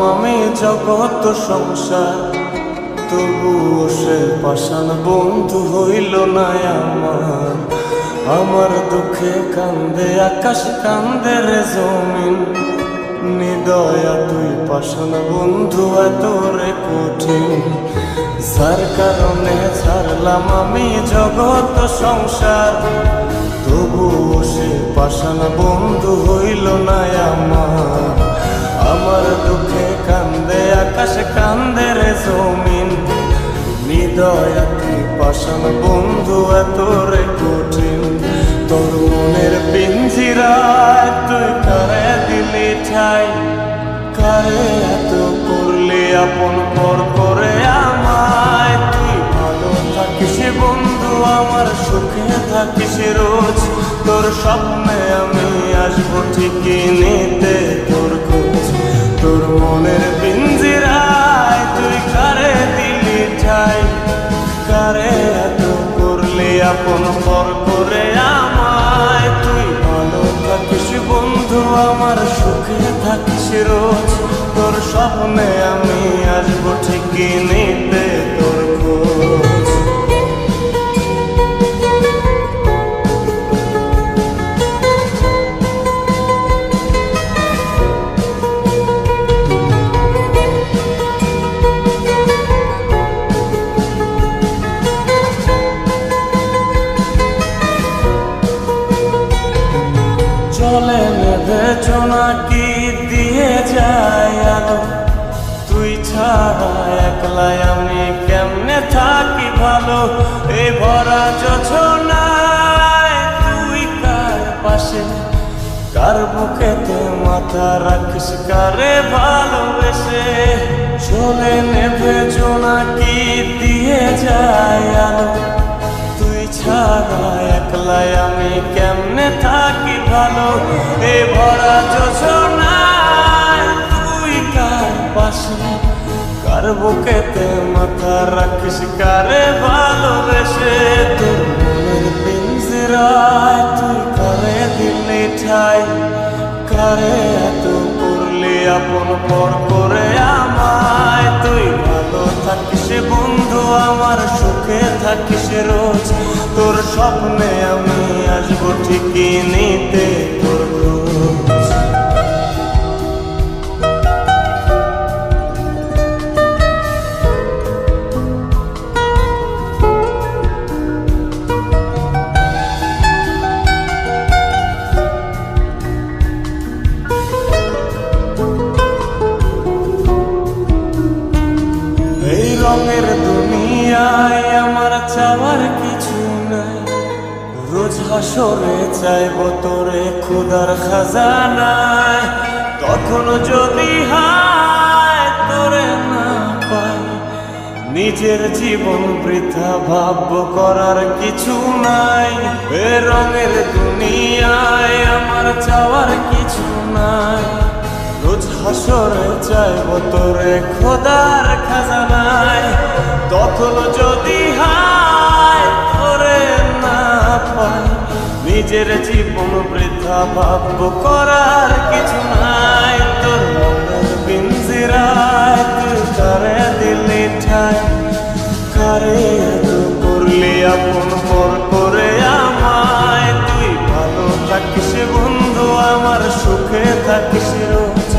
আমি জগৎ সংসার, তবুও সে পাষাণ বন্ধু হইল না আমার। আমার দুঃখে কান্দে আকাশ, কান্দে রে জমিন, নিদয়া তুই পাষাণ বন্ধু এত রে কঠিন। যার কারণে ছাড়লাম আমি জগৎ সংসার, তবুও সে পাষাণ বন্ধু হইল না আমার। আমার দুঃখে কান্দে আকাশ, কান্দে রে জমিন, নিদয়া তুই পাষাণ বন্ধু এত রে কঠিন। তোর মনের পিঞ্জিরায় তুই কারে দিলি ঠাই, কারে এত করলি আপন পর করে আমায়। তুই ভালো থাকিস বন্ধু আমার, সুখে থাকিস রোজ, তোর স্বপ্নে আমি আসবো ঠিকই নিতে তোর খোঁজ। তোর মনের পিঞ্জিরায় তুই কারে দিলি ঠাই, কারে এত করলি আপন পর করে আমায়। তুই ভালো থাকিস বন্ধু আমার, সুখে থাকিস রোজ, তোর স্বপ্নে আমি আসবো ঠিকই নিতে তোর খোঁজ। চলে নেবে জোনাকি দিয়ে যায় আলো, তুই ছাড়া একলাই আমি কেমনে থাকি ভালো। এই ভরা যোছনায় তুই কার পাশে, কার বুকেতে মাথা রাখিস কারে ভালোবেসে। চলে নেবে জোনাকি দিয়ে যায় আলো, তুই ছাড়া একলাই আমি কেমনে থাকি ভালো। এ ভরা যোছনায় তুই কার পাশে, কার বুকেতে মাথা রাখিস কারে ভালোবেসে। তোর মনের পিঞ্জিরায় তুই কারে দিলি ঠাই, কারে এত করলি আপন পর করে আমায়। তুই ভালো থাকিস বন্ধু আমার, সুখে থাকিস রোজ, তোর স্বপ্নে আমি আসবো ঠিকই নিতে তোর খোঁজ। এই রঙের দুনিয়ায় আমার চাওয়ার কিছু নাই, রোজ হাসরে চাইব তোরে খোদার খাজানায়। তখন যদি হায় তোরে না পাই, নিজের জীবন বৃথা ভাবব করার কিছু নাই। এ রঙের দুনিয়ায় আমার চাওয়ার কিছু নাই, রোজ হাসরে চাইব তোরে খোদার খাজানায়। তখন যদি হায় তোরে না পাই, নিজের জীবন বৃথা ভাবব করার কিছু নাই। তোর মনের পিঞ্জিরায় তুই কারে দিলি ঠাই, কারে এত করলি আপন পর করে আমায়। তুই ভালো থাকিস বন্ধু আমার, সুখে থাকিস রোজ,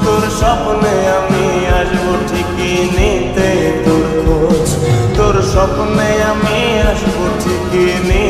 তোর স্বপ্নে আমি আসবো ঠিকই নিতে তোর খোঁজ। তোর স্বপ্নে আমি আসবো ঠিকই নিতে